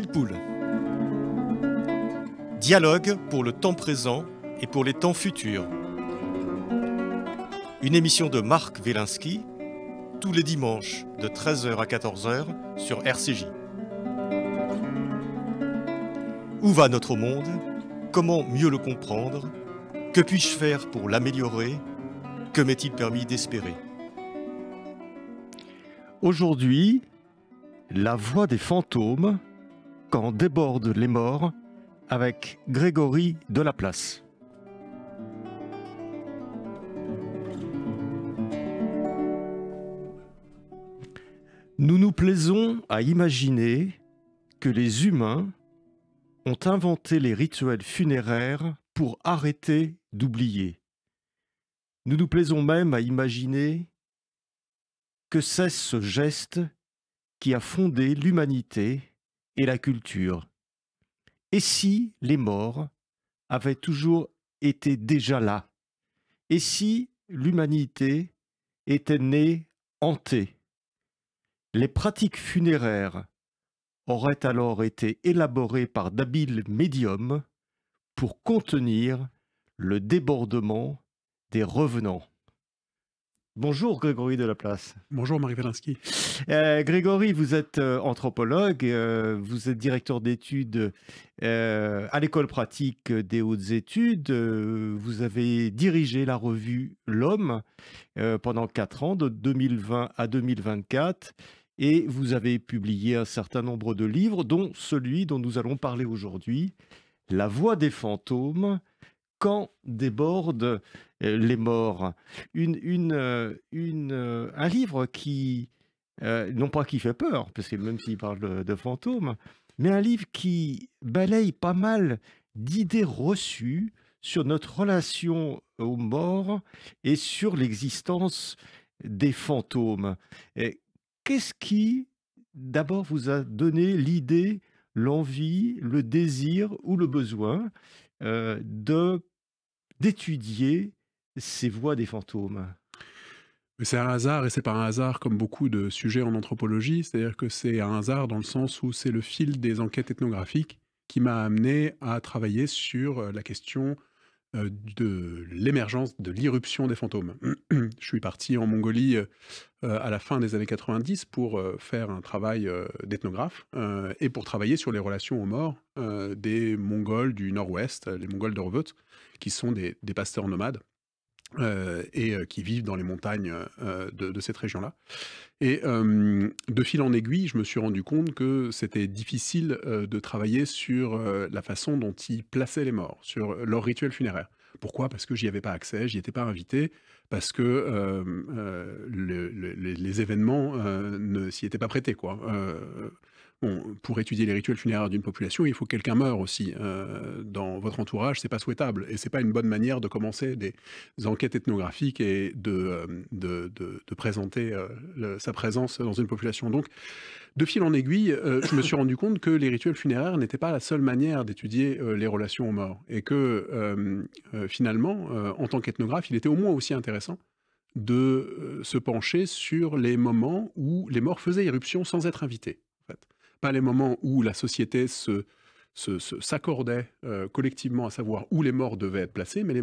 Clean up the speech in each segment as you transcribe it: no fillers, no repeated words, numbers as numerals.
Pile Poule. Dialogue pour le temps présent et pour les temps futurs. Une émission de Marc Wielinski, tous les dimanches de 13h à 14h sur RCJ. Où va notre monde? Comment mieux le comprendre? Que puis-je faire pour l'améliorer? Que m'est-il permis d'espérer? Aujourd'hui, la voix des fantômes quand débordent les morts avec Grégory Delaplace. Nous nous plaisons à imaginer que les humains ont inventé les rituels funéraires pour arrêter d'oublier. Nous nous plaisons même à imaginer que c'est ce geste qui a fondé l'humanité et la culture. Et si les morts avaient toujours été déjà là? Et si l'humanité était née hantée? Les pratiques funéraires auraient alors été élaborées par d'habiles médiums pour contenir le débordement des revenants. Bonjour Grégory Delaplace. Bonjour Marc Wielinski. Grégory, vous êtes anthropologue, vous êtes directeur d'études à l'école pratique des hautes études, vous avez dirigé la revue L'Homme pendant 4 ans, de 2020 à 2024, et vous avez publié un certain nombre de livres, dont celui dont nous allons parler aujourd'hui, La voix des fantômes, quand débordent les morts. Un livre qui, non pas qui fait peur, parce que même s'il parle de fantômes, mais un livre qui balaye pas mal d'idées reçues sur notre relation aux morts et sur l'existence des fantômes. Qu'est-ce qui, d'abord, vous a donné l'idée, l'envie, le désir ou le besoin d'étudier ces voix des fantômes? C'est un hasard, et c'est pas un hasard comme beaucoup de sujets en anthropologie, c'est-à-dire que c'est un hasard dans le sens où c'est le fil des enquêtes ethnographiques qui m'a amené à travailler sur la question de l'émergence, de l'irruption des fantômes. Je suis parti en Mongolie à la fin des années 90 pour faire un travail d'ethnographe et pour travailler sur les relations aux morts des Mongols du Nord-Ouest, les Mongols d'Orveut, qui sont des pasteurs nomades et qui vivent dans les montagnes de cette région-là. Et de fil en aiguille, je me suis rendu compte que c'était difficile de travailler sur la façon dont ils plaçaient les morts, sur leur rituel funéraire. Pourquoi? Parce que j'y avais pas accès, j'y étais pas invité, parce que les événements ne s'y étaient pas prêtés, quoi. Bon, pour étudier les rituels funéraires d'une population, il faut que quelqu'un meure aussi. Dans votre entourage, c'est pas souhaitable, et c'est pas une bonne manière de commencer des enquêtes ethnographiques et de présenter sa présence dans une population. Donc, de fil en aiguille, je me suis rendu compte que les rituels funéraires n'étaient pas la seule manière d'étudier les relations aux morts, et que finalement, en tant qu'ethnographe, il était au moins aussi intéressant de se pencher sur les moments où les morts faisaient irruption sans être invités. En fait. Pas les moments où la société s'accordait collectivement à savoir où les morts devaient être placés, mais les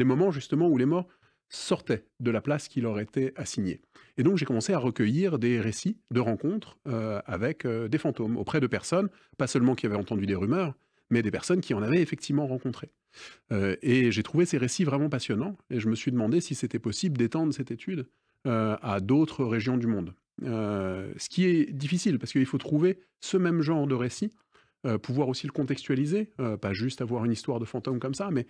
moments justement où les morts sortaient de la place qui leur était assignée. Et donc j'ai commencé à recueillir des récits de rencontres avec des fantômes, auprès de personnes, pas seulement qui avaient entendu des rumeurs, mais des personnes qui en avaient effectivement rencontré. Et j'ai trouvé ces récits vraiment passionnants, et je me suis demandé si c'était possible d'étendre cette étude à d'autres régions du monde. Ce qui est difficile, parce qu'il faut trouver ce même genre de récit, pouvoir aussi le contextualiser, pas juste avoir une histoire de fantôme comme ça, mais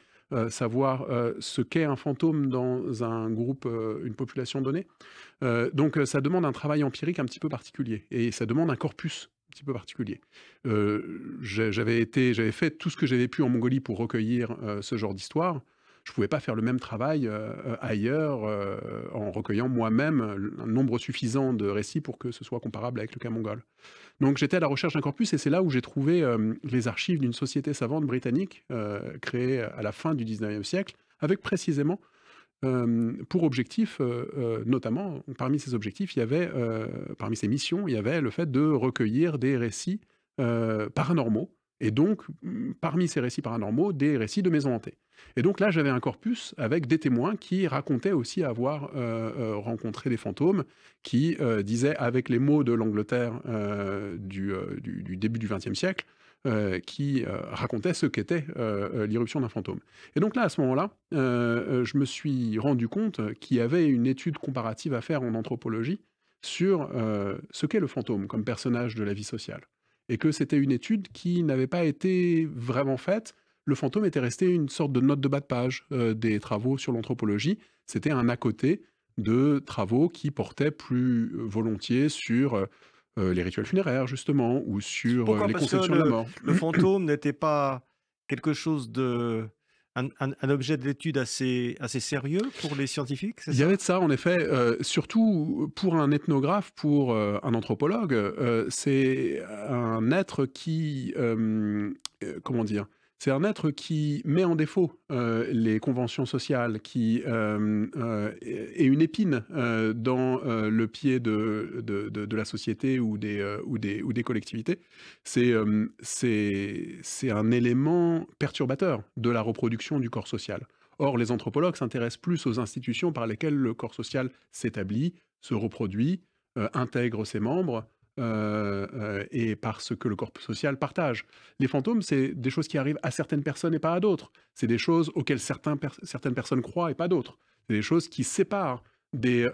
savoir ce qu'est un fantôme dans un groupe, une population donnée. Donc ça demande un travail empirique un petit peu particulier, et ça demande un corpus un petit peu particulier. J'avais fait tout ce que j'avais pu en Mongolie pour recueillir ce genre d'histoire. Je ne pouvais pas faire le même travail ailleurs en recueillant moi-même un nombre suffisant de récits pour que ce soit comparable avec le cas mongol. Donc j'étais à la recherche d'un corpus, et c'est là où j'ai trouvé les archives d'une société savante britannique créée à la fin du 19e siècle, avec précisément pour objectif, notamment, parmi ces objectifs, il y avait, parmi ces missions, il y avait le fait de recueillir des récits paranormaux, et donc, parmi ces récits paranormaux, des récits de maisons hantées. Et donc là, j'avais un corpus avec des témoins qui racontaient aussi avoir rencontré des fantômes, qui disaient, avec les mots de l'Angleterre du début du XXe siècle, qui racontaient ce qu'était l'irruption d'un fantôme. Et donc là, à ce moment-là, je me suis rendu compte qu'il y avait une étude comparative à faire en anthropologie sur ce qu'est le fantôme comme personnage de la vie sociale. Et que c'était une étude qui n'avait pas été vraiment faite. Le fantôme était resté une sorte de note de bas de page des travaux sur l'anthropologie. C'était un à côté de travaux qui portaient plus volontiers sur les rituels funéraires, justement, ou sur Pourquoi? les Parce que conceptions de la mort. le fantôme n'était pas quelque chose de un objet d'étude assez sérieux pour les scientifiques, c'est Il y avait ça? de ça, en effet, surtout pour un ethnographe, pour un anthropologue, c'est un être qui, comment dire? C'est un être qui met en défaut les conventions sociales, qui est une épine dans le pied de la société ou des collectivités. C'est un élément perturbateur de la reproduction du corps social. Or, les anthropologues s'intéressent plus aux institutions par lesquelles le corps social s'établit, se reproduit, intègre ses membres, et parce que le corps social partage. Les fantômes, c'est des choses qui arrivent à certaines personnes et pas à d'autres. C'est des choses auxquelles certaines personnes croient et pas d'autres. C'est des choses qui séparent des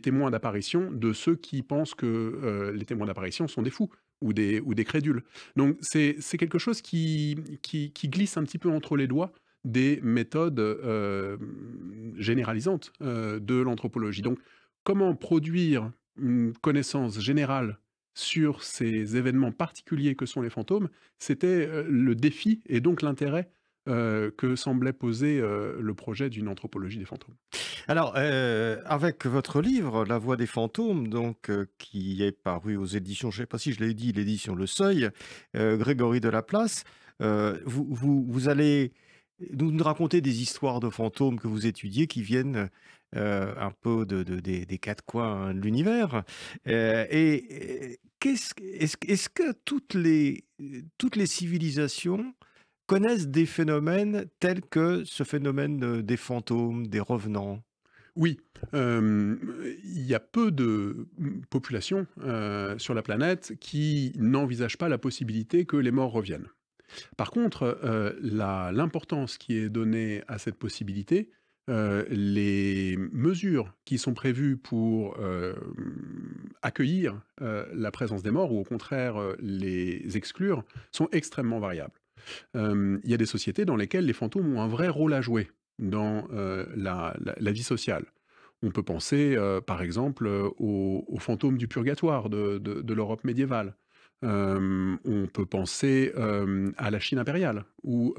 témoins d'apparition de ceux qui pensent que les témoins d'apparition sont des fous ou des crédules. Donc c'est quelque chose qui glisse un petit peu entre les doigts des méthodes généralisantes de l'anthropologie. Donc, comment produire une connaissance générale sur ces événements particuliers que sont les fantômes, c'était le défi et donc l'intérêt que semblait poser le projet d'une anthropologie des fantômes. Alors, avec votre livre, La Voix des fantômes, donc, qui est paru aux éditions, je ne sais pas si je l'ai dit, l'édition Le Seuil, Grégory Delaplace, vous allez nous raconter des histoires de fantômes que vous étudiez qui viennent un peu des quatre coins de l'univers. Est-ce que toutes les civilisations connaissent des phénomènes tels que ce phénomène des fantômes, des revenants? Oui, il y a peu de populations sur la planète qui n'envisagent pas la possibilité que les morts reviennent. Par contre, l'importance qui est donnée à cette possibilité, les mesures qui sont prévues pour accueillir la présence des morts ou au contraire les exclure sont extrêmement variables. Il y a des sociétés dans lesquelles les fantômes ont un vrai rôle à jouer dans la vie sociale. On peut penser, par exemple, aux fantômes du purgatoire de l'Europe médiévale. On peut penser à la Chine impériale, où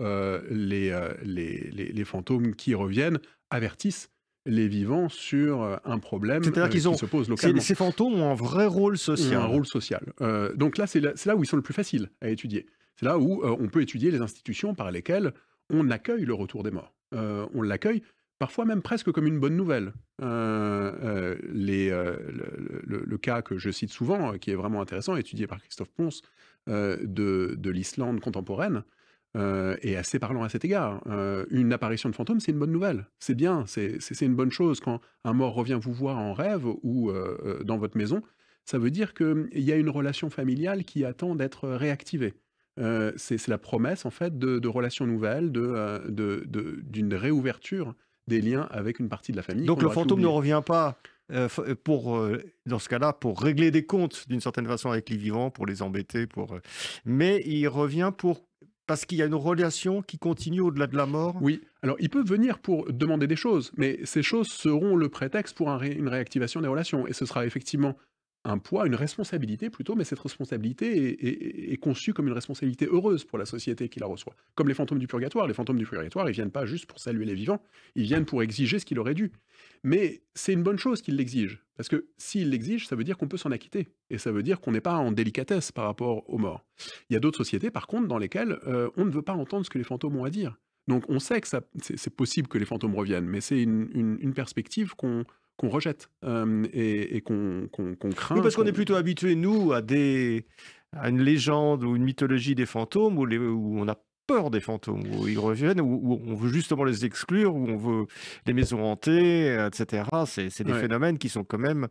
les fantômes qui reviennent avertissent les vivants sur un problème C'est-à-dire qu'ils ont qui se pose localement. ces fantômes ont un vrai rôle Ont un social. rôle social. Donc là, c'est là où ils sont le plus faciles à étudier. C'est là où on peut étudier les institutions par lesquelles on accueille le retour des morts. On l'accueille parfois même presque comme une bonne nouvelle. Le cas que je cite souvent, qui est vraiment intéressant, étudié par Christophe Pons, de l'Islande contemporaine, est assez parlant à cet égard. Une apparition de fantôme, c'est une bonne nouvelle. C'est bien, c'est une bonne chose. Quand un mort revient vous voir en rêve ou dans votre maison, ça veut dire qu'il y a une relation familiale qui attend d'être réactivée. C'est la promesse, en fait, de relations nouvelles, d'une réouverture des liens avec une partie de la famille. Donc le fantôme ne oublié. revient pas dans ce cas-là, pour régler des comptes d'une certaine façon avec les vivants, pour les embêter, mais il revient parce qu'il y a une relation qui continue au-delà de la mort. Oui, alors ils peuvent venir pour demander des choses, mais ces choses seront le prétexte pour une réactivation des relations. Et ce sera effectivement un poids, une responsabilité plutôt, mais cette responsabilité est conçue comme une responsabilité heureuse pour la société qui la reçoit. Comme les fantômes du purgatoire. Les fantômes du purgatoire, ils viennent pas juste pour saluer les vivants, ils viennent pour exiger ce qu'il aurait dû. Mais c'est une bonne chose qu'ils l'exigent, parce que s'ils l'exigent, ça veut dire qu'on peut s'en acquitter, et ça veut dire qu'on n'est pas en délicatesse par rapport aux morts. Il y a d'autres sociétés, par contre, dans lesquelles on ne veut pas entendre ce que les fantômes ont à dire. Donc on sait que c'est possible que les fantômes reviennent, mais c'est une perspective qu'on qu'on rejette et qu'on craint. Oui, parce qu'on est plutôt habitué, nous, à une légende ou une mythologie des fantômes où on a peur des fantômes, où ils reviennent, où on veut justement les exclure, où on veut les maisons hantées, etc. C'est des Ouais. phénomènes qui sont quand même,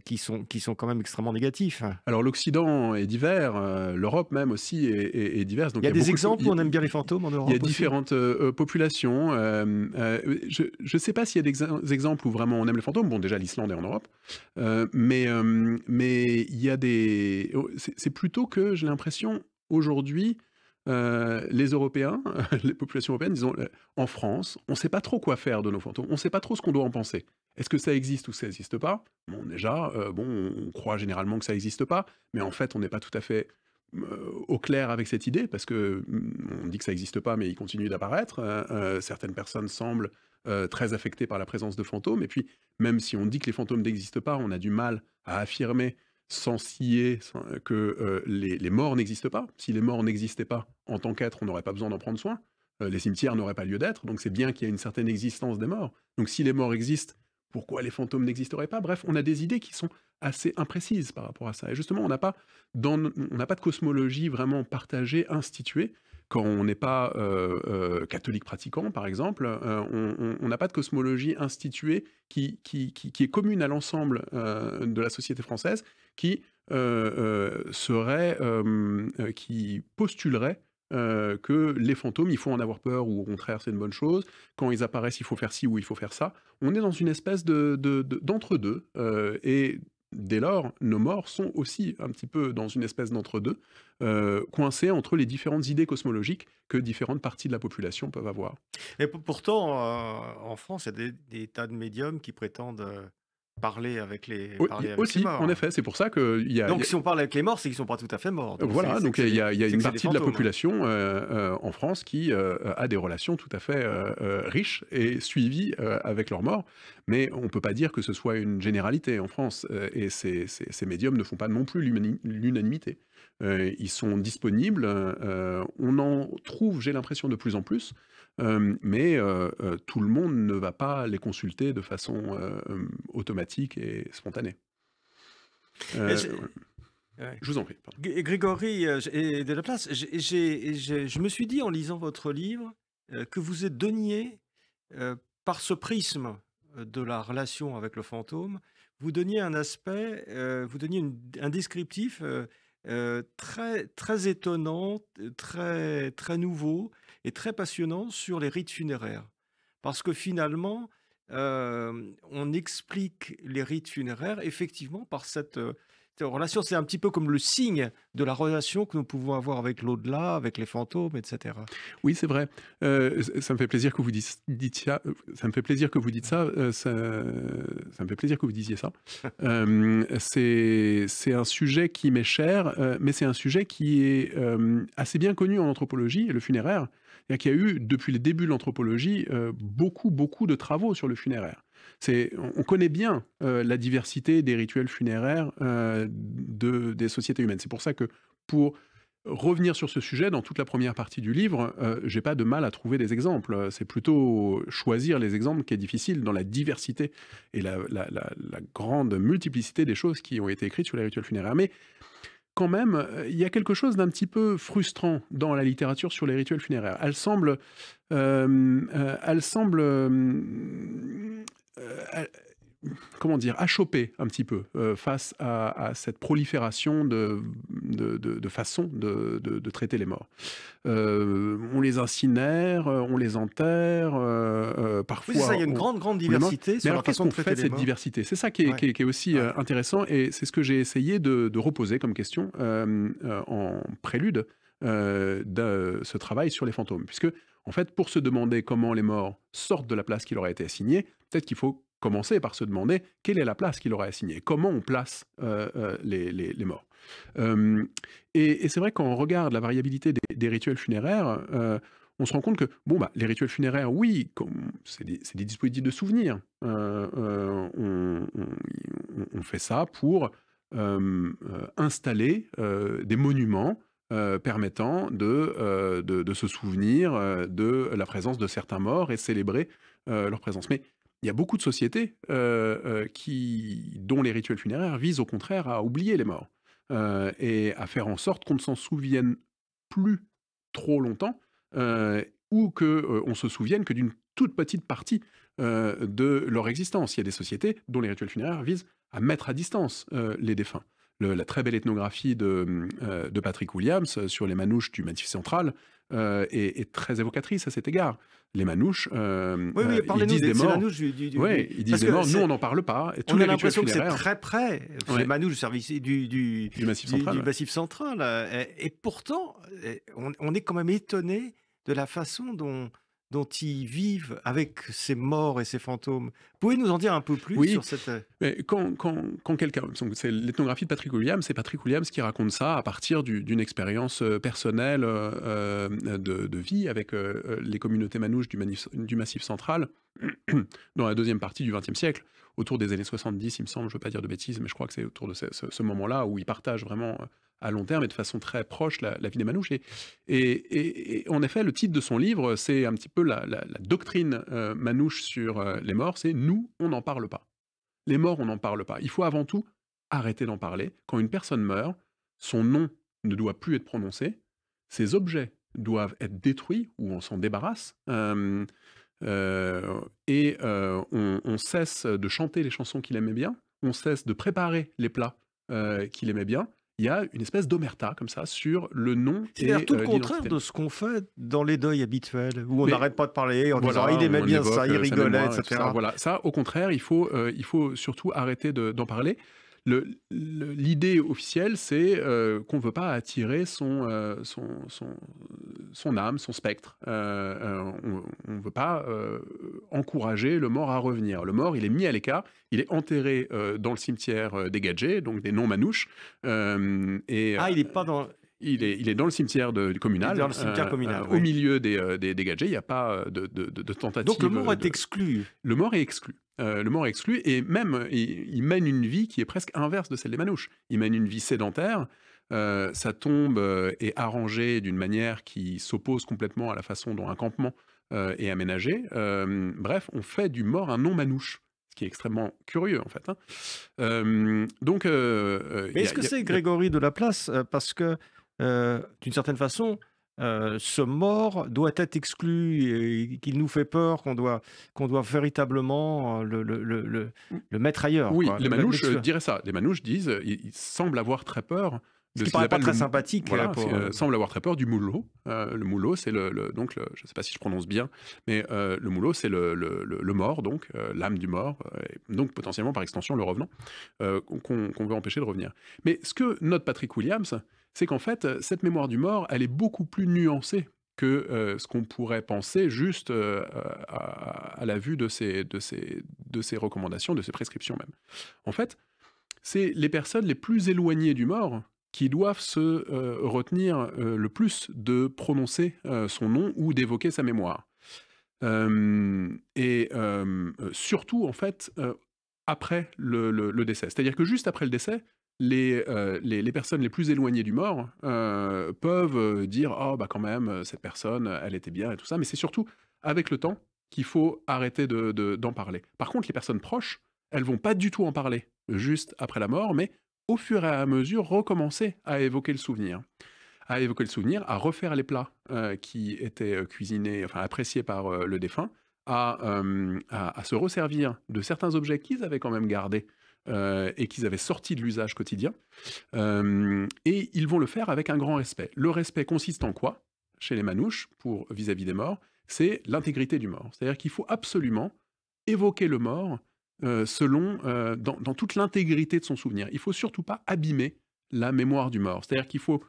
qui sont quand même extrêmement négatifs. Alors l'Occident est divers, l'Europe même aussi est diverse. Donc Il y a des beaucoup de exemples où on aime bien les fantômes en il y a Europe aussi? différentes populations. Je ne sais pas s'il y a des exemples où vraiment on aime les fantômes. Bon, déjà l'Islande est en Europe, mais il y a des. C'est plutôt que j'ai l'impression aujourd'hui. Les Européens, les populations européennes, disons, en France, on ne sait pas trop quoi faire de nos fantômes, on ne sait pas trop ce qu'on doit en penser. Est-ce que ça existe ou ça n'existe pas? Bon, déjà, on croit généralement que ça n'existe pas, mais en fait, on n'est pas tout à fait au clair avec cette idée, parce que on dit que ça n'existe pas, mais il continue d'apparaître. Certaines personnes semblent très affectées par la présence de fantômes, et puis même si on dit que les fantômes n'existent pas, on a du mal à affirmer sans scier que les morts n'existent pas. Si les morts n'existaient pas en tant qu'être, on n'aurait pas besoin d'en prendre soin. Les cimetières n'auraient pas lieu d'être, donc c'est bien qu'il y ait une certaine existence des morts. Donc si les morts existent, pourquoi les fantômes n'existeraient pas? Bref, on a des idées qui sont assez imprécises par rapport à ça. Et justement, on n'a pas de cosmologie vraiment partagée, instituée. Quand on n'est pas catholique pratiquant, par exemple, on n'a pas de cosmologie instituée qui est commune à l'ensemble de la société française, qui qui postulerait que les fantômes, il faut en avoir peur ou au contraire c'est une bonne chose. Quand ils apparaissent, il faut faire ci ou il faut faire ça. On est dans une espèce d'entre-deux. Et dès lors, nos morts sont aussi un petit peu dans une espèce d'entre-deux, coincés entre les différentes idées cosmologiques que différentes parties de la population peuvent avoir. Et pourtant, en France, il y a des tas de médiums qui prétendent parler avec les Aussi, en morts. effet, c'est pour ça qu'il y a, Donc, si on parle avec les morts, c'est qu'ils ne sont pas tout à fait morts. Donc, voilà, c'est donc que c'est il y des, a, il y a c'est une que c'est des partie de la fantômes. population en France qui a des relations tout à fait riches et suivies avec leurs morts, mais on ne peut pas dire que ce soit une généralité en France, et ces médiums ne font pas non plus l'unanimité. Ils sont disponibles, on en trouve, j'ai l'impression, de plus en plus, mais tout le monde ne va pas les consulter de façon automatique et spontanée. Et j'ai- Ouais. ouais. Je vous en prie, pardon. Grégory et de la place, je me suis dit en lisant votre livre que vous êtes donniez, par ce prisme de la relation avec le fantôme, vous donniez un aspect, vous donniez un descriptif très, très étonnant, très, très nouveau et très passionnant sur les rites funéraires. Parce que finalement, on explique les rites funéraires effectivement par cette relation. C'est un petit peu comme le signe de la relation que nous pouvons avoir avec l'au-delà, avec les fantômes, etc. Oui, c'est vrai. Ça me fait plaisir que vous dites ça. Ça me fait plaisir que vous dites ça. Ça me fait plaisir que vous disiez ça. C'est un sujet qui m'est cher, mais c'est un sujet qui est assez bien connu en anthropologie, le funéraire. Il y a eu, depuis les débuts de l'anthropologie, beaucoup de travaux sur le funéraire. On connaît bien la diversité des rituels funéraires des sociétés humaines. C'est pour ça que pour revenir sur ce sujet, dans toute la première partie du livre, j'ai pas de mal à trouver des exemples. C'est plutôt choisir les exemples qui est difficile dans la diversité et la grande multiplicité des choses qui ont été écrites sur les rituels funéraires. Mais quand même, il y a quelque chose d'un petit peu frustrant dans la littérature sur les rituels funéraires. Elle semble comment dire, achoppée un petit peu face à cette prolifération de façons de traiter les morts. On les incinère, on les enterre, Oui, c'est ça, parfois il y a une on grande les mange. diversité Mais sur la alors, qu'est-ce façon de qu'on fait traiter de les cette morts. diversité? C'est ça qui est, Ouais. qui est aussi Ouais. intéressant, et c'est ce que j'ai essayé de reposer comme question en prélude de ce travail sur les fantômes. Puisque, en fait, pour se demander comment les morts sortent de la place qui leur a été assignée, peut-être qu'il faut commencer par se demander quelle est la place qui leur est assignée, comment on place les morts. Et c'est vrai, quand on regarde la variabilité des rituels funéraires, on se rend compte que les rituels funéraires, oui, c'est des dispositifs de souvenirs. On fait ça pour installer des monuments permettant de se souvenir de la présence de certains morts et célébrer leur présence. Mais il y a beaucoup de sociétés dont les rituels funéraires visent au contraire à oublier les morts et à faire en sorte qu'on ne s'en souvienne plus trop longtemps ou qu'on se souvienne que d'une toute petite partie de leur existence. Il y a des sociétés dont les rituels funéraires visent à mettre à distance les défunts. La très belle ethnographie de Patrick Williams sur les manouches du Massif central est très évocatrice à cet égard. Les manouches, Oui, oui, ils parlez-nous disent des des morts. manouches Ouais, ils disent parce des que morts, nous c'est on n'en parle pas. Et tous on les a rituels l'impression que c'est funéraires très près, les ouais, manouches du service du Massif central. du Ouais. Massif central, et pourtant, on est quand même étonné de la façon dont ils vivent avec ces morts et ces fantômes. Pouvez nous en dire un peu plus Oui, sur cette, mais quand quelqu'un, donc c'est l'ethnographie de Patrick Williams, c'est Patrick Williams qui raconte ça à partir d'une expérience personnelle de vie avec les communautés manouches du Massif central dans la deuxième partie du XXe siècle, autour des années 70, il me semble, je ne veux pas dire de bêtises, mais je crois que c'est autour de ce moment-là où il partage vraiment à long terme et de façon très proche la vie des manouches. Et en effet, le titre de son livre, c'est un petit peu la doctrine manouche sur les morts, c'est « Nous, on n'en parle pas ». Les morts, on n'en parle pas. Il faut avant tout arrêter d'en parler. Quand une personne meurt, son nom ne doit plus être prononcé, ses objets doivent être détruits ou on s'en débarrasse, on cesse de chanter les chansons qu'il aimait bien, on cesse de préparer les plats qu'il aimait bien. Il y a une espèce d'omerta comme ça sur le nom c'est-à-dire et tout le contraire l'identité. de ce qu'on fait dans les deuils habituels, où on Mais n'arrête pas de parler en disant: «Ah, voilà, il aimait on bien évoque ça, il sa rigolait», mémoire et tout ça. etc. Voilà, ça, au contraire, il faut surtout arrêter d'en parler. L'idée officielle, c'est qu'on ne veut pas attirer son âme, son spectre. On ne veut pas encourager le mort à revenir. Le mort, il est mis à l'écart, il est enterré dans le cimetière des Gadgets, donc des non-manouches. Ah, il n'est pas dans Il est dans le cimetière communal, dans le cimetière communal, au oui. milieu des Gadgets. Il n'y a pas de tentative. Donc le mort est exclu. Le mort est exclu. Le mort est exclu et même il mène une vie qui est presque inverse de celle des manouches. Il mène une vie sédentaire. Sa tombe est arrangée d'une manière qui s'oppose complètement à la façon dont un campement est aménagé. Bref, on fait du mort un non-manouche, ce qui est extrêmement curieux en fait. Hein. Donc, Mais est-ce que c'est Grégory de Laplace? Parce que, d'une certaine façon, ce mort doit être exclu et qu'il nous fait peur, qu'on doit véritablement le mettre ailleurs, oui, quoi, les manouches l'exclure. diraient ça. Les manouches disent, ils semblent avoir très peur Ce de qui ce qu'ils paraît pas appellent très sympathique voilà, pour. semblent avoir très peur du moulot. Le moulot, c'est donc je ne sais pas si je prononce bien, mais le moulot, c'est le mort, donc l'âme du mort, et donc potentiellement par extension le revenant, qu'on veut empêcher de revenir. Mais ce que note Patrick Williams, c'est qu'en fait, cette mémoire du mort, elle est beaucoup plus nuancée que ce qu'on pourrait penser juste à la vue de ces recommandations, de ces prescriptions même. En fait, c'est les personnes les plus éloignées du mort qui doivent se retenir le plus de prononcer son nom ou d'évoquer sa mémoire. Surtout, en fait, après le décès. C'est-à-dire que juste après le décès, les personnes les plus éloignées du mort peuvent dire « Oh, bah quand même, cette personne, elle était bien et tout ça », mais c'est surtout avec le temps qu'il faut arrêter d'en parler. Par contre, les personnes proches, elles vont pas du tout en parler juste après la mort, mais au fur et à mesure recommencer à évoquer le souvenir. À refaire les plats qui étaient cuisinés, enfin appréciés par le défunt, à se resservir de certains objets qu'ils avaient quand même gardés et qu'ils avaient sortis de l'usage quotidien. Et ils vont le faire avec un grand respect. Le respect consiste en quoi, chez les manouches, vis-à-vis des morts? C'est l'intégrité du mort. C'est-à-dire qu'il faut absolument évoquer le mort dans toute l'intégrité de son souvenir. Il ne faut surtout pas abîmer la mémoire du mort. C'est-à-dire qu'il faut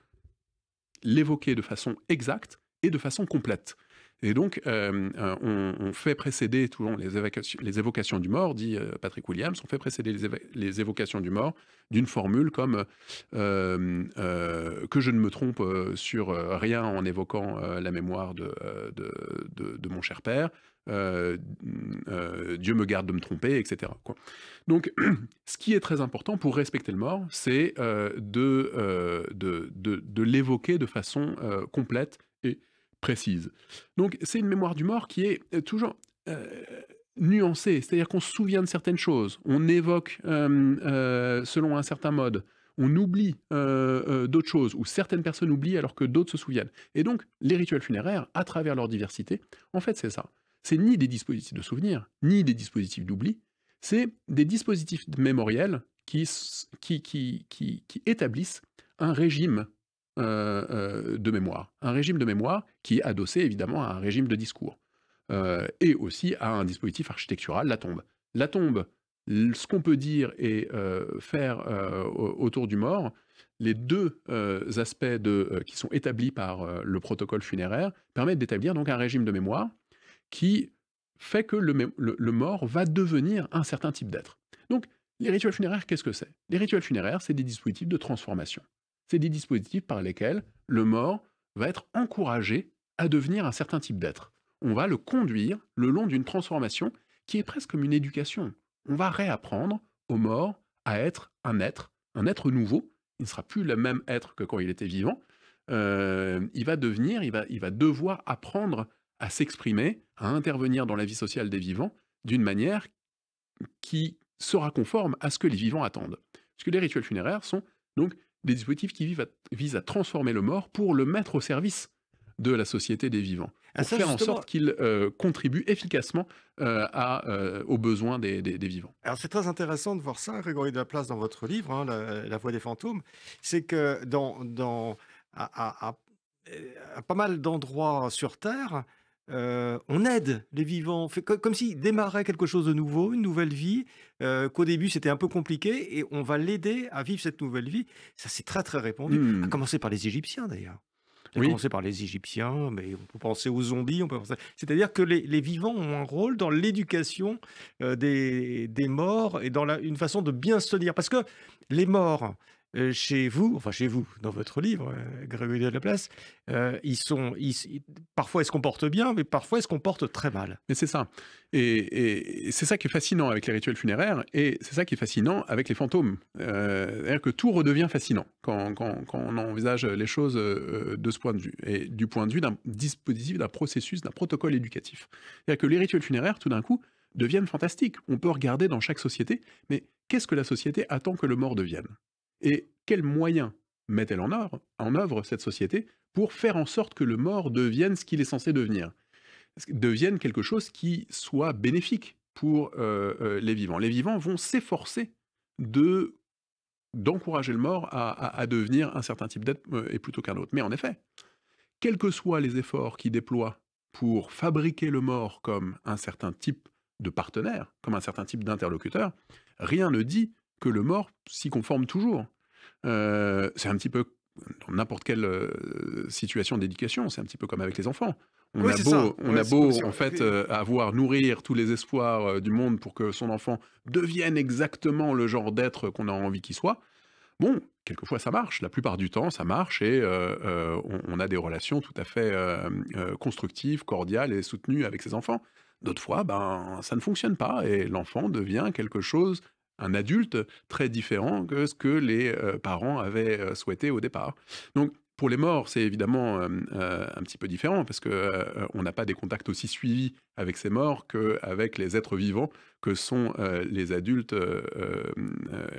l'évoquer de façon exacte et de façon complète. Et donc, on fait précéder toujours les évocations du mort, dit Patrick Williams, on fait précéder les évocations du mort d'une formule comme que je ne me trompe sur rien en évoquant la mémoire de mon cher père, Dieu me garde de me tromper, etc. quoi. Donc, ce qui est très important pour respecter le mort, c'est de l'évoquer de façon complète et précise. Donc, c'est une mémoire du mort qui est toujours nuancé, c'est-à-dire qu'on se souvient de certaines choses, on évoque selon un certain mode, on oublie d'autres choses, ou certaines personnes oublient alors que d'autres se souviennent. Et donc, les rituels funéraires, à travers leur diversité, en fait, c'est ça. C'est ni des dispositifs de souvenir, ni des dispositifs d'oubli, c'est des dispositifs mémoriels qui établissent un régime de mémoire. Un régime de mémoire qui est adossé évidemment à un régime de discours. Et aussi à un dispositif architectural, la tombe. La tombe, ce qu'on peut dire et faire autour du mort, les deux aspects qui sont établis par le protocole funéraire permettent d'établir donc un régime de mémoire qui fait que le mort va devenir un certain type d'être. Donc, les rituels funéraires, qu'est-ce que c'est? Les rituels funéraires, c'est des dispositifs de transformation. C'est des dispositifs par lesquels le mort va être encouragé à devenir un certain type d'être. On va le conduire le long d'une transformation qui est presque comme une éducation. On va réapprendre au mort à être un être nouveau. Il ne sera plus le même être que quand il était vivant. Il va devoir apprendre à s'exprimer, à intervenir dans la vie sociale des vivants d'une manière qui sera conforme à ce que les vivants attendent. Parce que les rituels funéraires sont donc des dispositifs qui visent à transformer le mort pour le mettre au service de la société des vivants, pour faire en sorte qu'il contribue efficacement aux besoins des vivants. Alors c'est très intéressant de voir ça, Grégory Delaplace, dans votre livre, hein, la Voix des fantômes. C'est que à pas mal d'endroits sur Terre, on aide les vivants, comme s'ils démarraient quelque chose de nouveau, une nouvelle vie, qu'au début c'était un peu compliqué, et on va l'aider à vivre cette nouvelle vie. Ça, c'est très très répandu, à commencer par les Égyptiens d'ailleurs. Ça a commencé par les Égyptiens, mais on peut penser aux zombies, c'est-à-dire que les vivants ont un rôle dans l'éducation des morts et dans une façon de bien se tenir. Parce que les morts, chez vous, dans votre livre, Grégory Delaplace, parfois ils se comportent bien, mais parfois ils se comportent très mal. Mais c'est ça. Et c'est ça qui est fascinant avec les rituels funéraires, et c'est ça qui est fascinant avec les fantômes. C'est-à-dire que tout redevient fascinant quand on envisage les choses de ce point de vue, et du point de vue d'un dispositif, d'un processus, d'un protocole éducatif. C'est-à-dire que les rituels funéraires, tout d'un coup, deviennent fantastiques. On peut regarder dans chaque société, mais qu'est-ce que la société attend que le mort devienne ? Et quels moyens met-elle en œuvre cette société pour faire en sorte que le mort devienne ce qu'il est censé devenir, devienne quelque chose qui soit bénéfique pour les vivants. Les vivants vont s'efforcer d'encourager le mort à devenir un certain type d'être et plutôt qu'un autre. Mais en effet, quels que soient les efforts qu'ils déploient pour fabriquer le mort comme un certain type de partenaire, comme un certain type d'interlocuteur, rien ne dit que le mort s'y conforme toujours. C'est un petit peu dans n'importe quelle situation d'éducation, c'est un petit peu comme avec les enfants. On a beau en fait nourrir tous les espoirs du monde pour que son enfant devienne exactement le genre d'être qu'on a envie qu'il soit. Bon, quelquefois ça marche, la plupart du temps ça marche, et on a des relations tout à fait constructives, cordiales et soutenues avec ses enfants. D'autres fois, ça ne fonctionne pas, et l'enfant devient quelque chose, un adulte très différent que ce que les parents avaient souhaité au départ. Donc, pour les morts, c'est évidemment un petit peu différent, parce qu'on n'a pas des contacts aussi suivis avec ces morts qu'avec les êtres vivants que sont les adultes,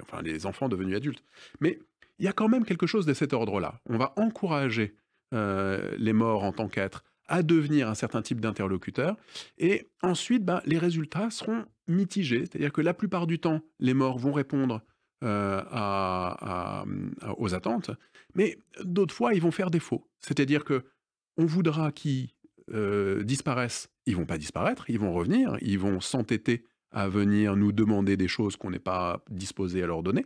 enfin les enfants devenus adultes. Mais il y a quand même quelque chose de cet ordre-là. On va encourager les morts en tant qu'êtres à devenir un certain type d'interlocuteur, et ensuite, les résultats seront mitigés, c'est-à-dire que la plupart du temps, les morts vont répondre aux attentes, mais d'autres fois, ils vont faire défaut. C'est-à-dire que on voudra qu'ils disparaissent, ils vont pas disparaître, ils vont revenir, ils vont s'entêter à venir nous demander des choses qu'on n'est pas disposé à leur donner,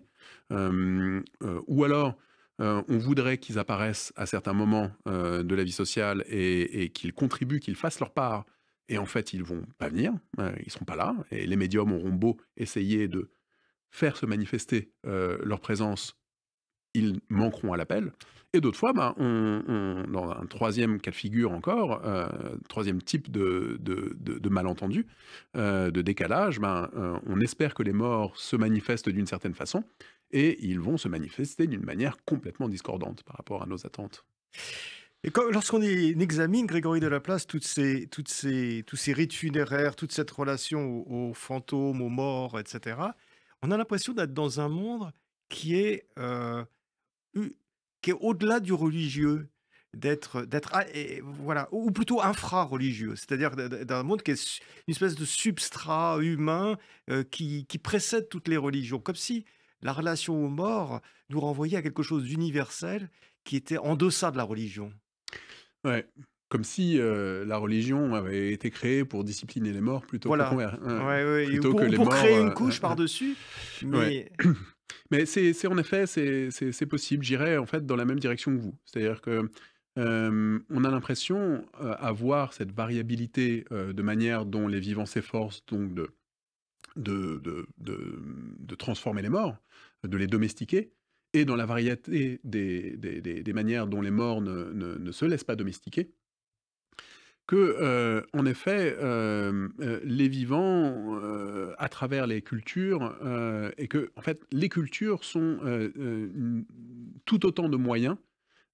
ou alors on voudrait qu'ils apparaissent à certains moments de la vie sociale et qu'ils contribuent, qu'ils fassent leur part, et en fait ils vont pas venir, ils seront pas là, et les médiums auront beau essayer de faire se manifester leur présence, ils manqueront à l'appel. Et d'autres fois, dans un troisième cas de figure encore, troisième type de malentendu, de décalage, on espère que les morts se manifestent d'une certaine façon, et ils vont se manifester d'une manière complètement discordante par rapport à nos attentes. Et lorsqu'on examine, Grégory de Laplace, tous ces rites funéraires, toute cette relation aux fantômes, aux morts, etc., on a l'impression d'être dans un monde qui est, u- qui est au-delà du religieux, voilà, ou plutôt infra-religieux, c'est-à-dire d'un monde qui est une espèce de substrat humain qui précède toutes les religions, comme si la relation aux morts nous renvoyait à quelque chose d'universel qui était en deçà de la religion. Ouais, comme si, la religion avait été créée pour discipliner les morts Voilà. Ouais, ouais, plutôt que ou les pour morts, créer une couche par-dessus, ouais. mais Mais c'est en effet, c'est possible. J'irais en fait dans la même direction que vous. C'est-à-dire que, on a l'impression, à voir cette variabilité, de manière dont les vivants s'efforcent donc de transformer les morts, de les domestiquer et dans la variété des manières dont les morts ne se laissent pas domestiquer, que, en effet, les vivants, à travers les cultures, et que, en fait, les cultures sont, tout autant de moyens,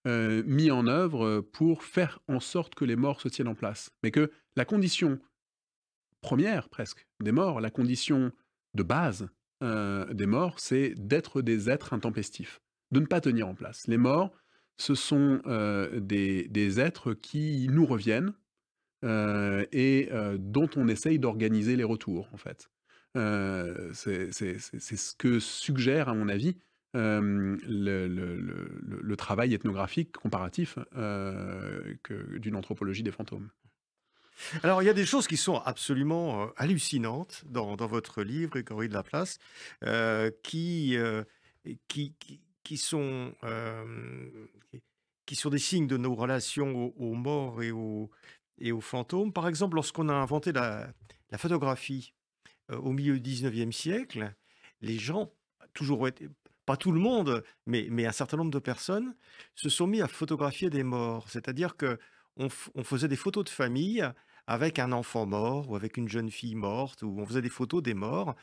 mis en œuvre, pour faire en sorte que les morts se tiennent en place. Mais que la condition première, presque, des morts, la condition de base, des morts, c'est d'être des êtres intempestifs, de ne pas tenir en place. Les morts, ce sont, des êtres qui nous reviennent, et dont on essaye d'organiser les retours, en fait. C'est ce que suggère, à mon avis, le travail ethnographique comparatif, d'une anthropologie des fantômes. alors, il y a des choses qui sont absolument hallucinantes dans votre livre, Grégory de Laplace, qui, qui sont, qui sont des signes de nos relations aux morts et aux fantômes. Par exemple, lorsqu'on a inventé la photographie au milieu du 19e siècle, les gens, toujours été, pas tout le monde, mais un certain nombre de personnes, se sont mis à photographier des morts. C'est-à-dire que on faisait des photos de famille avec un enfant mort ou avec une jeune fille morte, ou on faisait des photos des morts.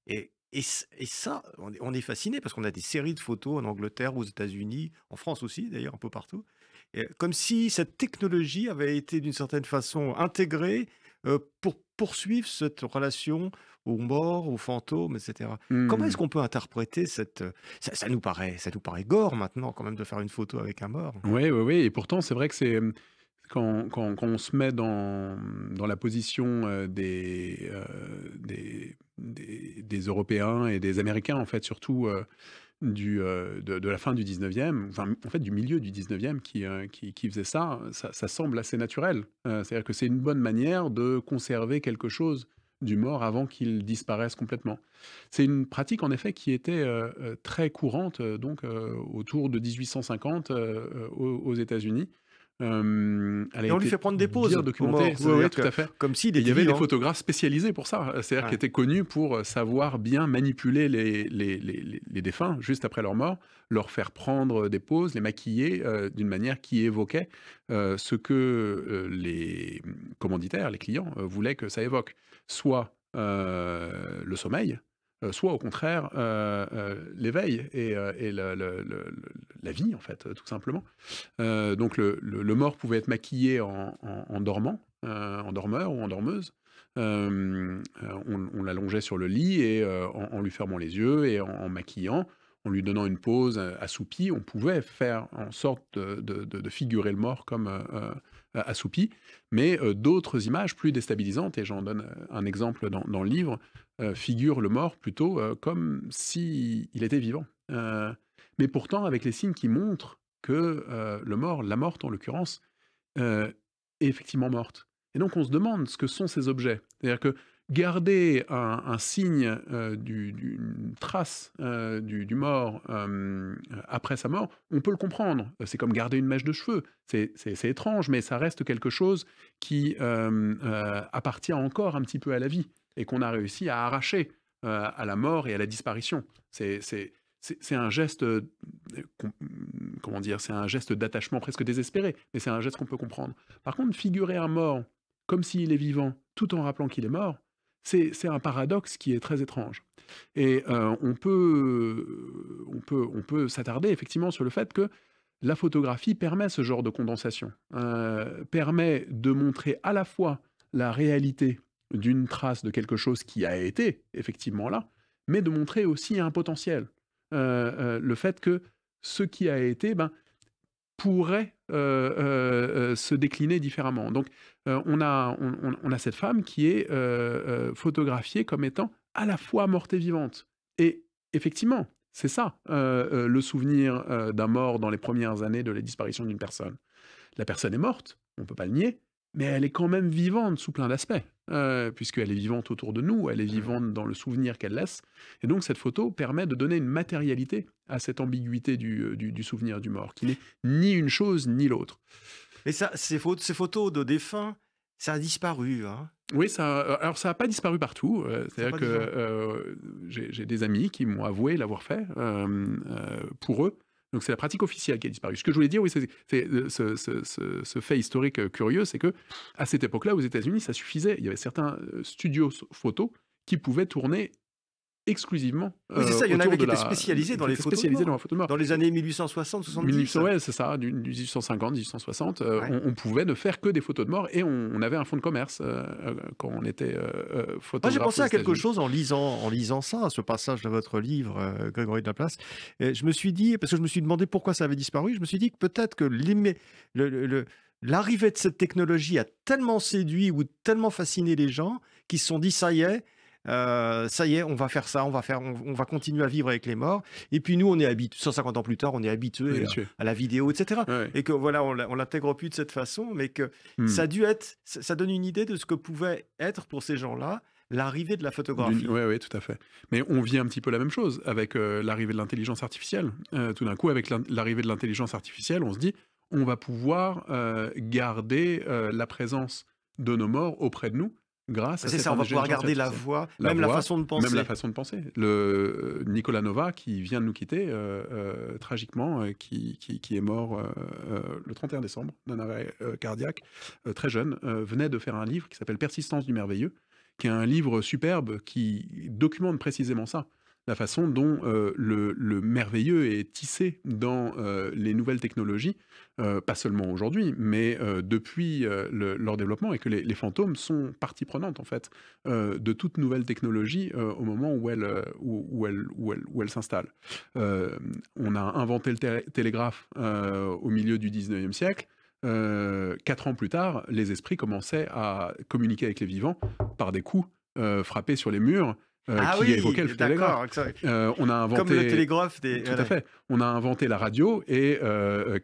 Et ça, on est fasciné parce qu'on a des séries de photos en Angleterre, aux États-Unis, en France aussi d'ailleurs, un peu partout. Et comme si cette technologie avait été d'une certaine façon intégrée pour poursuivre cette relation aux morts, aux fantômes, etc. Comment est-ce Mmh. qu'on peut interpréter ça nous paraît gore maintenant quand même de faire une photo avec un mort. Ouais, ouais, ouais, et pourtant c'est vrai que c'est, quand on se met dans la position, des Européens et des Américains, en fait, surtout, de la fin du 19e, enfin, en fait, du milieu du 19e qui faisait ça, ça semble assez naturel. C'est-à-dire que c'est une bonne manière de conserver quelque chose du mort avant qu'il disparaisse complètement. C'est une pratique, en effet, qui était, très courante, donc, autour de 1850, aux États-Unis. Elle a Et on lui été fait prendre des bien pauses aux documentée. morts, Oui, oui, c'est-à-dire tout que à fait. comme s'il Et il y était avait des vivant. photographes spécialisés pour ça, c'est-à-dire qui Ouais. étaient connus pour, savoir bien manipuler les défunts juste après leur mort, leur faire prendre des poses, les maquiller, d'une manière qui évoquait, ce que, les commanditaires, les clients, voulaient que ça évoque. Soit, le sommeil, soit au contraire, l'éveil et la vie, en fait, tout simplement. Donc le mort pouvait être maquillé en dormant, en dormeur ou en dormeuse. On l'allongeait sur le lit et, en lui fermant les yeux et en maquillant, en lui donnant une pose, assoupie, on pouvait faire en sorte de figurer le mort comme, assoupi. Mais, d'autres images plus déstabilisantes, et j'en donne, un exemple dans le livre, figurent le mort plutôt, comme s'il était vivant. Mais pourtant avec les signes qui montrent que, le mort, la morte en l'occurrence, est effectivement morte. Et donc on se demande ce que sont ces objets. C'est-à-dire que garder un signe, d'une trace, du mort, après sa mort, on peut le comprendre. C'est comme garder une mèche de cheveux. C'est étrange, mais ça reste quelque chose qui, appartient encore un petit peu à la vie et qu'on a réussi à arracher, à la mort et à la disparition. C'est un geste, comment dire? C'est un geste d'attachement presque désespéré, mais c'est un geste qu'on peut comprendre. Par contre, figurer un mort comme s'il est vivant, tout en rappelant qu'il est mort, c'est un paradoxe qui est très étrange. Et on peut s'attarder effectivement sur le fait que la photographie permet ce genre de condensation, permet de montrer à la fois la réalité d'une trace de quelque chose qui a été effectivement là, mais de montrer aussi un potentiel. Le fait que ce qui a été pourrait se décliner différemment. Donc on a cette femme qui est photographiée comme étant à la fois morte et vivante. Et effectivement, c'est ça, le souvenir d'un mort dans les premières années de la disparition d'une personne. La personne est morte, on ne peut pas le nier, mais elle est quand même vivante sous plein d'aspects, puisqu'elle est vivante autour de nous, elle est vivante dans le souvenir qu'elle laisse. Et donc cette photo permet de donner une matérialité à cette ambiguïté du souvenir du mort, qui n'est ni une chose ni l'autre. Mais ça, ces photos de défunts, ça a disparu, hein? Oui, alors ça n'a pas disparu partout. C'est-à-dire que j'ai des amis qui m'ont avoué l'avoir fait pour eux. Donc c'est la pratique officielle qui a disparu. Ce que je voulais dire, oui, c'est ce fait historique curieux, c'est que à cette époque-là, aux États-Unis, ça suffisait. Il y avait certains studios photos qui pouvaient tourner exclusivement Oui, c'est ça, il y en avait qui étaient spécialisés dans les photos de mort. dans la photo de mort. Dans les années 1860, 70. Ouais, c'est ça, du 1850, 1860. Ouais. On pouvait ne faire que des photos de mort et on avait un fonds de commerce quand on était photographe. Moi, j'ai pensé aux à quelque États-Unis. chose en lisant ça, à ce passage de votre livre, Grégory de Laplace. Et je me suis dit, parce que je me suis demandé pourquoi ça avait disparu, je me suis dit que peut-être que l'arrivée de cette technologie a tellement séduit ou tellement fasciné les gens qu'ils se sont dit, ça y est, on va faire ça, on va continuer à vivre avec les morts. Et puis nous, on est habitués, 150 ans plus tard, on est habitués à la vidéo, etc. Ouais. Et que voilà, on l'intègre plus de cette façon, mais que ça donne une idée de ce que pouvait être pour ces gens-là l'arrivée de la photographie. Oui, tout à fait. Mais on vit un petit peu la même chose avec l'arrivée de l'intelligence artificielle. Tout d'un coup, avec l'arrivée de l'intelligence artificielle, on se dit, on va pouvoir garder la présence de nos morts auprès de nous grâce à C'est cette ça, on va pouvoir intelligence garder la artificielle. voix, même la façon de penser. Même la façon de penser. Nicolas Nova, qui vient de nous quitter tragiquement, qui est mort le 31 décembre d'un arrêt cardiaque, très jeune, venait de faire un livre qui s'appelle Persistance du merveilleux, qui est un livre superbe qui documente précisément ça. La façon dont le merveilleux est tissé dans les nouvelles technologies, pas seulement aujourd'hui, mais depuis leur développement, et que les fantômes sont partie prenante en fait de toute nouvelle technologie au moment où elle s'installe. On a inventé le télégraphe au milieu du 19e siècle. 4 ans plus tard, les esprits commençaient à communiquer avec les vivants par des coups frappés sur les murs. Qui évoquait le télégraphe. On a inventé, comme le télégraphe. Tout à fait. On a inventé la radio et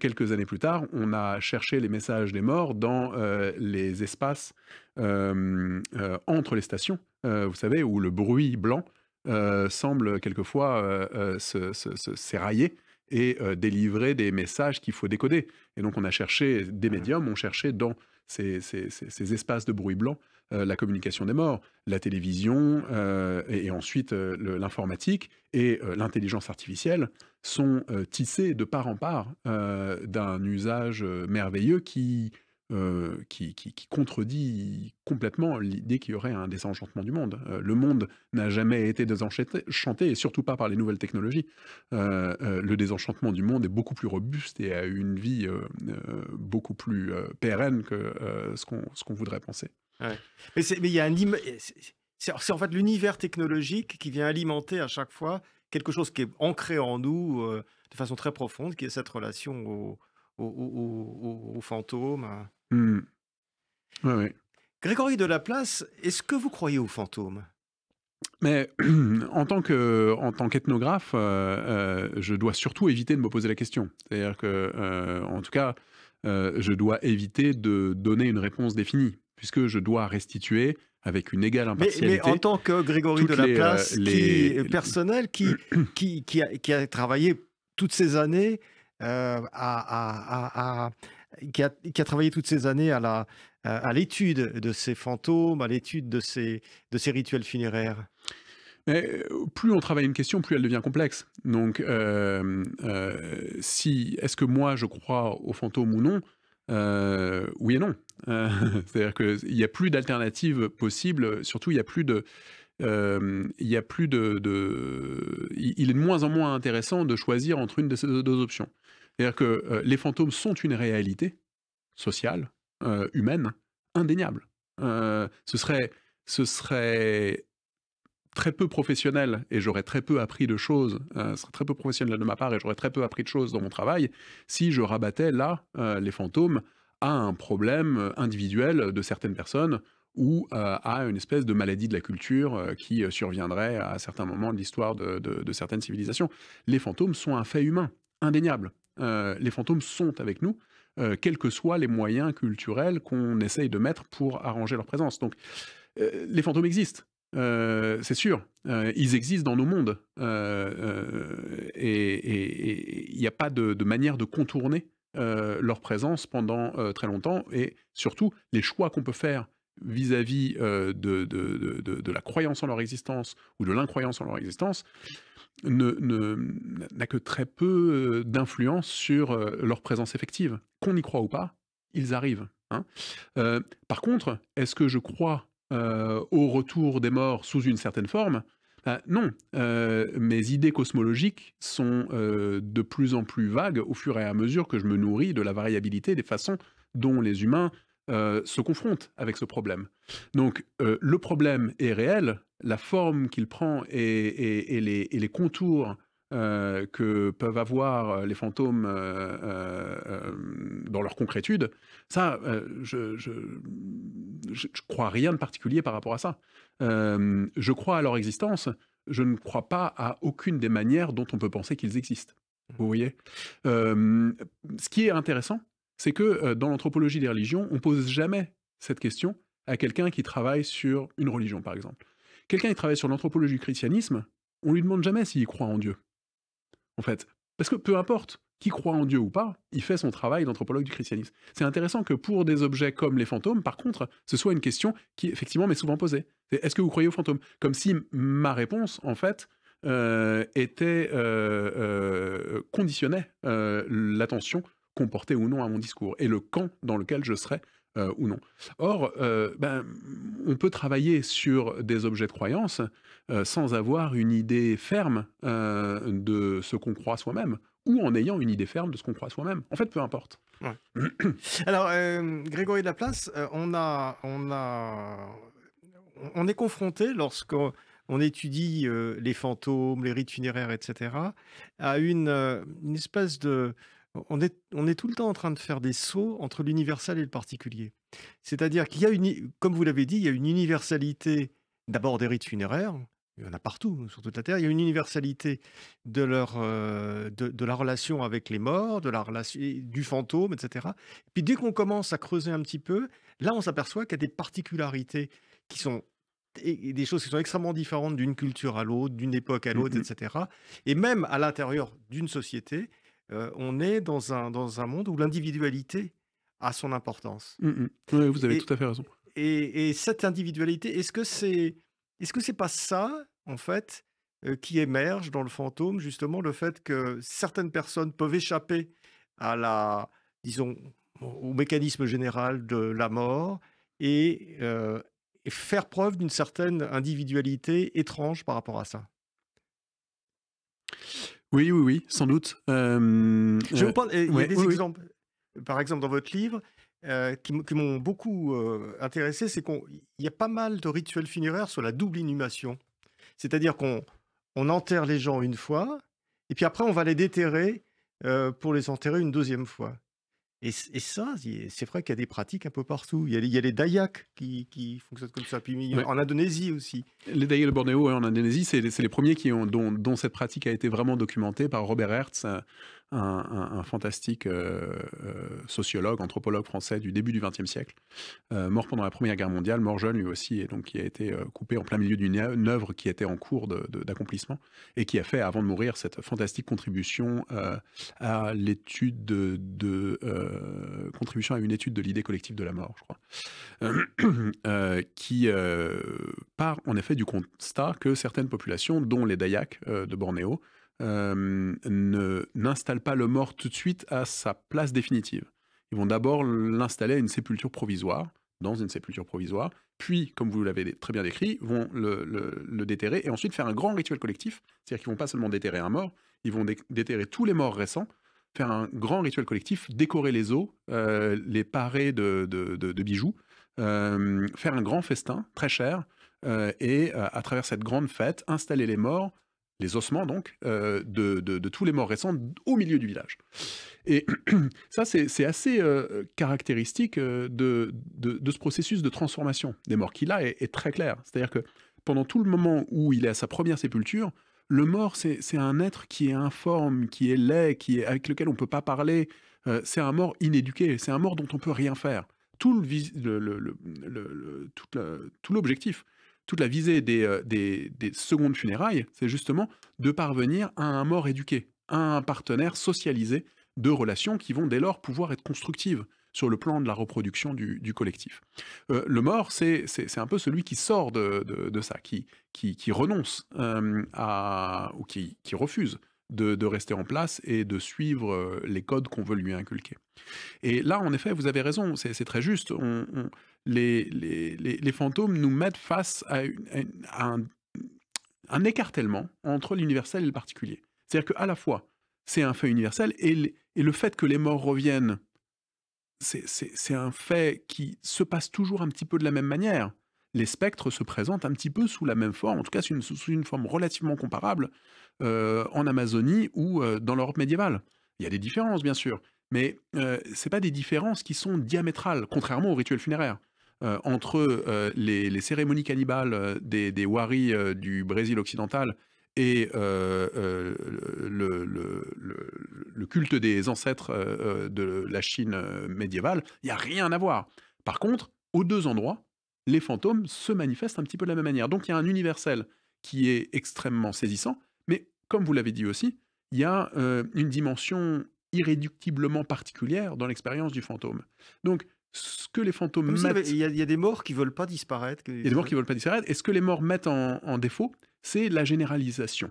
quelques années plus tard, on a cherché les messages des morts dans les espaces entre les stations, vous savez, où le bruit blanc semble quelquefois s'érailler et délivrer des messages qu'il faut décoder. Et donc on a cherché des médiums, on cherchait dans ces espaces de bruit blanc la communication des morts, la télévision et ensuite l'informatique et l'intelligence artificielle sont tissés de part en part d'un usage merveilleux qui contredit complètement l'idée qu'il y aurait un désenchantement du monde. Le monde n'a jamais été désenchanté, et surtout pas par les nouvelles technologies. Le désenchantement du monde est beaucoup plus robuste et a une vie beaucoup plus pérenne que ce qu'on voudrait penser. Ouais. Mais il y a c'est en fait l'univers technologique qui vient alimenter à chaque fois quelque chose qui est ancré en nous de façon très profonde, qui est cette relation aux fantômes. Ouais. Grégory de Laplace, est-ce que vous croyez aux fantômes? Mais en tant qu'ethnographe, je dois surtout éviter de me poser la question. C'est-à-dire que, en tout cas, je dois éviter de donner une réponse définie, puisque je dois restituer avec une égale impartialité. Mais en tant que Grégory de Laplace, personnel, qui a travaillé toutes ces années qui a travaillé toutes ces années à l'étude de ces fantômes, à l'étude de ces rituels funéraires. Mais plus on travaille une question, plus elle devient complexe. Donc, est-ce que moi je crois aux fantômes ou non? Oui et non. C'est-à-dire qu'il n'y a plus d'alternatives possibles. Surtout, il n'y a plus de. Il est de moins en moins intéressant de choisir entre une de ces deux options. C'est-à-dire que les fantômes sont une réalité sociale, humaine, indéniable. Ce serait très peu professionnel et j'aurais très peu appris de choses, ce serait très peu professionnel de ma part et j'aurais très peu appris de choses dans mon travail si je rabattais là les fantômes à un problème individuel de certaines personnes ou à une espèce de maladie de la culture qui surviendrait à certains moments de l'histoire de certaines civilisations. Les fantômes sont un fait humain, indéniable. Les fantômes sont avec nous, quels que soient les moyens culturels qu'on essaye de mettre pour arranger leur présence. Donc, les fantômes existent. C'est sûr, ils existent dans nos mondes et il n'y a pas de manière de contourner leur présence pendant très longtemps et surtout les choix qu'on peut faire vis-à-vis de la croyance en leur existence ou de l'incroyance en leur existence n'a que très peu d'influence sur leur présence effective. Qu'on y croit ou pas, ils arrivent. Hein. Par contre, est-ce que je crois au retour des morts sous une certaine forme? Non. Mes idées cosmologiques sont de plus en plus vagues au fur et à mesure que je me nourris de la variabilité des façons dont les humains se confrontent avec ce problème. Donc le problème est réel, la forme qu'il prend et les contours que peuvent avoir les fantômes dans leur concrétude, ça, je crois rien de particulier par rapport à ça. Je crois à leur existence, je ne crois pas à aucune des manières dont on peut penser qu'ils existent. Vous voyez ce qui est intéressant, c'est que dans l'anthropologie des religions, on pose jamais cette question à quelqu'un qui travaille sur une religion, par exemple. Quelqu'un qui travaille sur l'anthropologie du christianisme, on lui demande jamais s'il croit en Dieu, en fait. Parce que peu importe qui croit en Dieu ou pas, il fait son travail d'anthropologue du christianisme. C'est intéressant que pour des objets comme les fantômes, par contre, ce soit une question qui, effectivement, m'est souvent posée. Est-ce que vous croyez aux fantômes? Comme si ma réponse, en fait, conditionnait l'attention qu'on portait ou non à mon discours, et le camp dans lequel je serais ou non. Or, on peut travailler sur des objets de croyance sans avoir une idée ferme de ce qu'on croit soi-même, ou en ayant une idée ferme de ce qu'on croit soi-même. En fait, peu importe. Ouais. Alors, Grégory de Laplace, on est confronté lorsqu'on étudie les fantômes, les rites funéraires, etc., à une espèce de... On est tout le temps en train de faire des sauts entre l'universel et le particulier. C'est-à-dire qu'il y a comme vous l'avez dit, il y a une universalité d'abord des rites funéraires, il y en a partout sur toute la Terre, il y a une universalité de la relation avec les morts, de la relation du fantôme, etc. Et puis dès qu'on commence à creuser un petit peu, là on s'aperçoit qu'il y a des particularités qui sont et des choses qui sont extrêmement différentes d'une culture à l'autre, d'une époque à l'autre, etc. Et même à l'intérieur d'une société, on est dans un monde où l'individualité a son importance. Oui, vous avez tout à fait raison. Et cette individualité, est-ce que c'est pas ça, en fait, qui émerge dans le fantôme, justement, le fait que certaines personnes peuvent échapper à disons, au mécanisme général de la mort et faire preuve d'une certaine individualité étrange par rapport à ça? Oui, sans doute. Je vous parle, il y a des oui. exemples, par exemple, dans votre livre, qui m'ont beaucoup intéressé, c'est qu'il y a pas mal de rituels funéraires sur la double inhumation. C'est-à-dire qu'on enterre les gens une fois, et puis après, on va les déterrer pour les enterrer une deuxième fois. Et ça, c'est vrai qu'il y a des pratiques un peu partout. Il y a les Dayaks qui fonctionnent comme ça, puis en Indonésie aussi. Les Dayak de Bornéo en Indonésie, c'est les premiers dont cette pratique a été vraiment documentée par Robert Hertz, un fantastique sociologue, anthropologue français du début du XXe siècle, mort pendant la Première Guerre mondiale, mort jeune lui aussi, et donc qui a été coupé en plein milieu d'une œuvre qui était en cours d'accomplissement, et qui a fait, avant de mourir, cette fantastique contribution à l'étude contribution à une étude de l'idée collective de la mort, je crois, qui part en effet du constat que certaines populations, dont les Dayaks de Bornéo, n'installent pas le mort tout de suite à sa place définitive. Ils vont d'abord l'installer à une sépulture provisoire, dans une sépulture provisoire, puis, comme vous l'avez très bien décrit, vont le déterrer et ensuite faire un grand rituel collectif, c'est-à-dire qu'ils ne vont pas seulement déterrer un mort, ils vont déterrer tous les morts récents faire un grand rituel collectif, décorer les eaux, les parer de bijoux, faire un grand festin, très cher, et à travers cette grande fête, installer les morts, les ossements donc, de tous les morts récents au milieu du village. Et ça, c'est assez caractéristique de ce processus de transformation des morts, qui là est très clair. C'est-à-dire que pendant tout le moment où il est à sa première sépulture, le mort, c'est un être qui est informe, qui est laid, avec lequel on ne peut pas parler. C'est un mort inéduqué, c'est un mort dont on ne peut rien faire. Tout l'objectif, toute la visée des secondes funérailles, c'est justement de parvenir à un mort éduqué, à un partenaire socialisé de relations qui vont dès lors pouvoir être constructives sur le plan de la reproduction du collectif. Le mort, c'est un peu celui qui sort de ça, qui renonce ou qui refuse de rester en place et de suivre les codes qu'on veut lui inculquer. Et là, en effet, vous avez raison, c'est très juste. Les fantômes nous mettent face à un écartèlement entre l'universel et le particulier. C'est-à-dire qu'à la fois, c'est un fait universel, et le fait que les morts reviennent, c'est un fait qui se passe toujours un petit peu de la même manière. Les spectres se présentent un petit peu sous la même forme, en tout cas sous une forme relativement comparable en Amazonie ou dans l'Europe médiévale. Il y a des différences, bien sûr, mais ce n'est pas des différences qui sont diamétrales, contrairement aux rituels funéraires. Entre les cérémonies cannibales des Wari du Brésil occidental et le culte des ancêtres de la Chine médiévale, il n'y a rien à voir. Par contre, aux deux endroits, les fantômes se manifestent un petit peu de la même manière. Donc il y a un universel qui est extrêmement saisissant, mais comme vous l'avez dit aussi, il y a une dimension irréductiblement particulière dans l'expérience du fantôme. Donc, ce que les fantômes mettent... Il y a des morts qui ne veulent pas disparaître. Il y a des morts qui ne veulent pas disparaître. Et ce que les morts mettent en défaut, c'est la généralisation.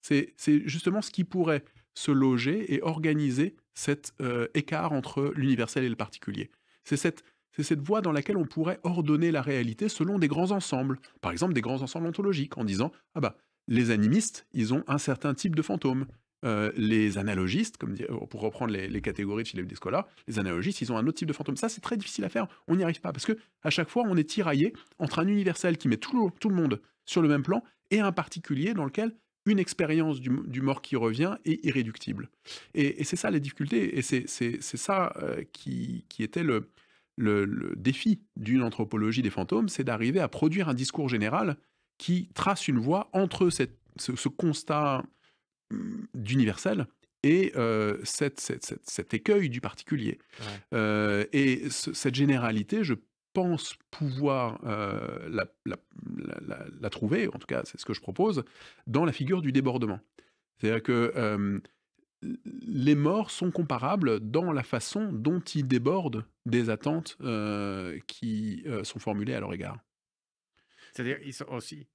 C'est justement ce qui pourrait se loger et organiser cet écart entre l'universel et le particulier. C'est cette voie dans laquelle on pourrait ordonner la réalité selon des grands ensembles. Par exemple, des grands ensembles ontologiques, en disant « Ah bah, les animistes, ils ont un certain type de fantômes. Les analogistes, pour reprendre les catégories de Philippe Descola, les analogistes, ils ont un autre type de fantôme. Ça, c'est très difficile à faire, on n'y arrive pas, parce que à chaque fois, on est tiraillé entre un universel qui met tout le monde sur le même plan et un particulier dans lequel une expérience du mort qui revient est irréductible. Et c'est ça les difficultés, et c'est ça qui était le défi d'une anthropologie des fantômes, c'est d'arriver à produire un discours général qui trace une voie entre ce constat d'universel et cet écueil du particulier. Ouais. Et cette généralité, je pense pouvoir la trouver, en tout cas c'est ce que je propose, dans la figure du débordement. C'est-à-dire que les morts sont comparables dans la façon dont ils débordent des attentes qui sont formulées à leur égard. C'est-à-dire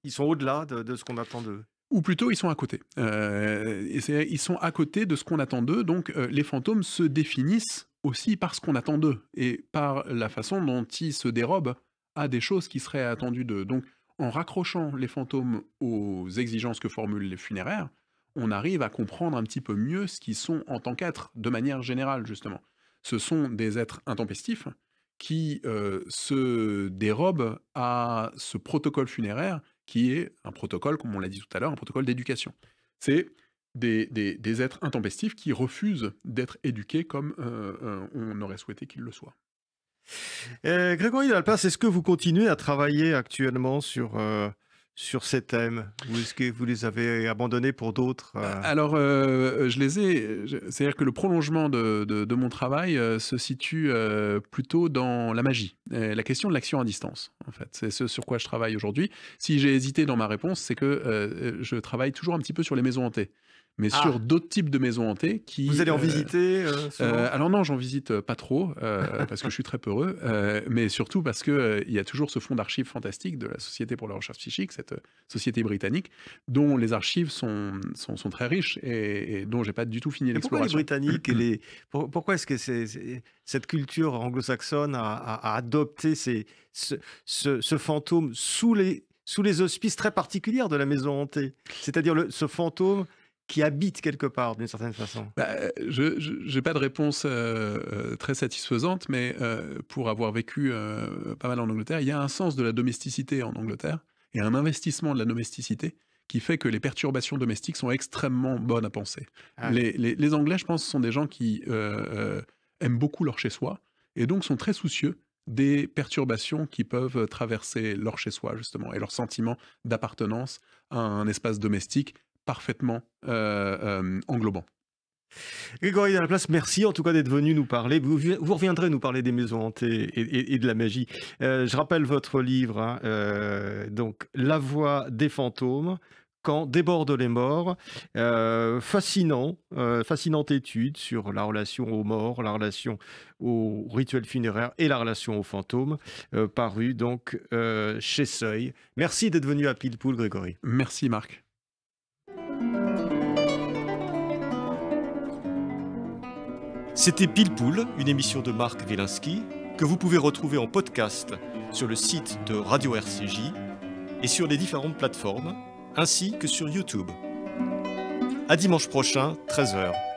ils sont au-delà de ce qu'on attend d'eux. Ou plutôt, ils sont à côté. Ils sont à côté de ce qu'on attend d'eux, donc les fantômes se définissent aussi par ce qu'on attend d'eux, et par la façon dont ils se dérobent à des choses qui seraient attendues d'eux. Donc, en raccrochant les fantômes aux exigences que formulent les funéraires, on arrive à comprendre un petit peu mieux ce qu'ils sont en tant qu'êtres, de manière générale, justement. Ce sont des êtres intempestifs qui se dérobent à ce protocole funéraire qui est un protocole, comme on l'a dit tout à l'heure, un protocole d'éducation. C'est des êtres intempestifs qui refusent d'être éduqués comme on aurait souhaité qu'ils le soient. Grégory de Malpasse, est-ce que vous continuez à travailler actuellement sur ces thèmes, ou est-ce que vous les avez abandonnés pour d'autres Alors, je les ai... C'est-à-dire que le prolongement de mon travail se situe plutôt dans la magie, la question de l'action à distance, en fait. C'est ce sur quoi je travaille aujourd'hui. Si j'ai hésité dans ma réponse, c'est que je travaille toujours un petit peu sur les maisons hantées, mais sur d'autres types de maisons hantées qui... Vous allez en visiter alors non, j'en visite pas trop, parce que je suis très peureux, mais surtout parce qu'il y a toujours ce fonds d'archives fantastique de la Société pour la recherche psychique, cette société britannique, dont les archives sont très riches et dont j'ai pas du tout fini l'exploration. Pourquoi les Britanniques pourquoi est-ce que cette culture anglo-saxonne a adopté ce fantôme sous les auspices très particuliers de la maison hantée? C'est-à-dire ce fantôme qui habite quelque part, d'une certaine façon. Je n'ai pas de réponse très satisfaisante, mais pour avoir vécu pas mal en Angleterre, il y a un sens de la domesticité en Angleterre et un investissement de la domesticité qui fait que les perturbations domestiques sont extrêmement bonnes à penser. Ah. Les Anglais, je pense, sont des gens qui aiment beaucoup leur chez-soi et donc sont très soucieux des perturbations qui peuvent traverser leur chez-soi, justement, et leur sentiment d'appartenance à un espace domestique parfaitement englobant. Grégory Delaplace, merci en tout cas d'être venu nous parler. Vous reviendrez nous parler des maisons hantées et de la magie. Je rappelle votre livre, hein, donc La Voix des fantômes, quand débordent les morts. Fascinante étude sur la relation aux morts, la relation aux rituels funéraires et la relation aux fantômes, paru donc chez Seuil. Merci d'être venu à Pile Poule, Grégory. Merci Marc. C'était Pile Poule, une émission de Marc Wielinski, que vous pouvez retrouver en podcast sur le site de Radio RCJ et sur les différentes plateformes, ainsi que sur YouTube. À dimanche prochain, 13h.